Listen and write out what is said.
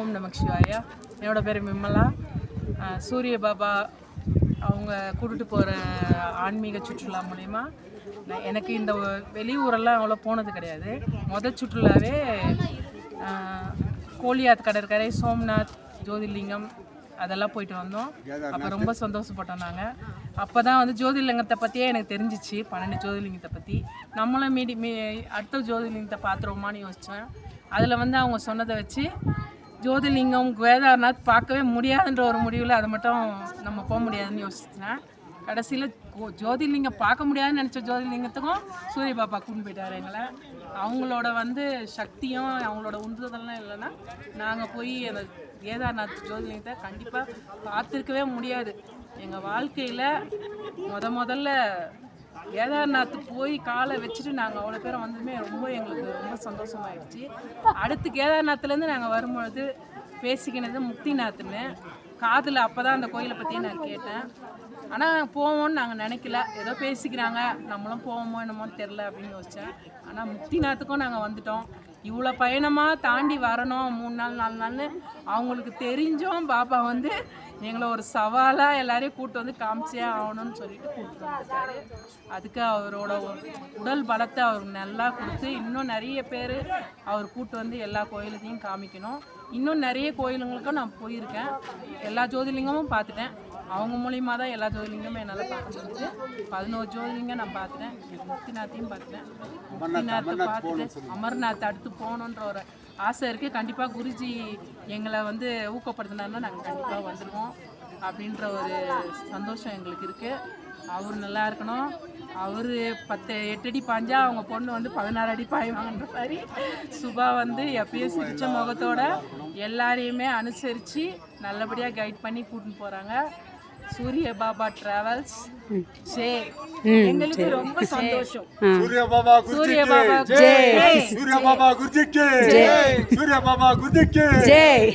ஓம் நமக் சிவாயா. என்னோட பேர் விமலா. சூரிய பாபா அவங்க கூட்டிகிட்டு போகிற ஆன்மீக சுற்றுலா மூலிமா எனக்கு இந்த வெளியூரெல்லாம் அவ்வளோ போனது கிடையாது. சுற்றுலாவே கோலியாத் கடற்கரை, சோம்நாத், ஜோதிர்லிங்கம் அதெல்லாம் போயிட்டு வந்தோம். அப்போ ரொம்ப சந்தோஷப்பட்டோம் நாங்கள். அப்போ தான் வந்து ஜோதிர்லிங்கத்தை பற்றியே எனக்கு தெரிஞ்சிச்சு, 12 ஜோதிர்லிங்கத்தை பற்றி. நம்மளும் அடுத்த ஜோதிர்லிங்கத்தை பார்த்துருவோமான்னு யோசித்தேன். அதில் வந்து அவங்க சொன்னதை வச்சு ஜோதிர்லிங்கம் கேதார்நாத் பார்க்கவே முடியாதுன்ற ஒரு முடிவில் அதை மட்டும் நம்ம போக முடியாதுன்னு யோசிச்சேன். கடைசியில் ஜோதிர்லிங்கம் பார்க்க முடியாதுன்னு நினச்ச ஜோதிர்லிங்கத்துக்கும் சூரிய பாபா கூட்டின்னு போயிட்டார் எங்களை. அவங்களோட வந்து சக்தியும் அவங்களோட உந்துதல்லாம் இல்லைன்னா நாங்கள் போய் அந்த கேதார்நாத் ஜோதிர்லிங்கத்தை கண்டிப்பாக பார்த்துருக்கவே முடியாது. எங்கள் வாழ்க்கையில் முதல்ல கேதார்நாத் போய் காலை வச்சுட்டு நாங்கள் அவ்வளோ பேரும் வந்துமே எங்களுக்கு ரொம்ப சந்தோஷமாயிடுச்சு. அடுத்து கேதார்நாத்லேருந்து நாங்கள் வரும்பொழுது பேசிக்கினது முக்திநாத்னு காதில். அப்போ தான் அந்த கோயிலை பற்றி நான் கேட்டேன். ஆனால் போவோம்னு நாங்கள் நினைக்கல, ஏதோ பேசிக்கிறாங்க, நம்மளும் போவோமோ என்னமோன்னு தெரில அப்படின்னு யோசித்தேன். ஆனால் முக்திநாத்துக்கும் நாங்கள் வந்துட்டோம். இவ்வளோ பயணமாக தாண்டி வரணும் 3 நாள் 4 நாள்னு அவங்களுக்கு தெரிஞ்சோம். பாபா வந்து எங்களை ஒரு சவாலாக எல்லாரையும் கூப்பிட்டு வந்து காமிச்சே ஆகணும்னு சொல்லிட்டு கூப்பிட்டு வந்துட்டாரு. அதுக்கு அவரோட உடல் பலத்தை அவருக்கு நல்லா கொடுத்து இன்னும் நிறைய பேர் அவர் கூப்பிட்டு வந்து எல்லா கோயிலுக்கையும் காமிக்கணும். இன்னும் நிறைய கோயிலுங்களுக்கும் நான் போயிருக்கேன், எல்லா ஜோதிர்லிங்கமும் பார்த்துட்டேன். அவங்க மூலியமாக தான் எல்லா ஜோதிர்லிங்கமும் என்னால் பார்க்க முடியுது. 11 ஜோதிர்லிங்கம் நான் பார்த்துட்டேன். முக்திநாத்தையும் பார்த்துட்டேன். முக்திநாத்தை பார்த்துட்டு அமர்நாத் அடுத்து போகணுன்ற ஒரு ஆசை இருக்குது. கண்டிப்பாக குருஜி எங்களை வந்து ஊக்கப்படுத்தினாருன்னா நாங்கள் கண்டிப்பாக வந்துடுவோம் அப்படின்ற ஒரு சந்தோஷம் எங்களுக்கு இருக்குது. அவர் நல்லா இருக்கணும். அவர் 8 அடி பாஞ்சா அவங்க பொண்ணு வந்து 16 அடி பாய்வாங்கன்ற மாதிரி சுபா வந்து எப்பயும் சிரிச்ச முகத்தோட எல்லாரையுமே அனுசரித்து நல்லபடியாக கைட் பண்ணி கூட்டின்னு போகிறாங்க. சூரிய பாபா டிராவல்ஸ் எங்களுக்கு ரொம்ப சந்தோஷம். சூரிய பாபா குருஜிக்கு ஜெய்.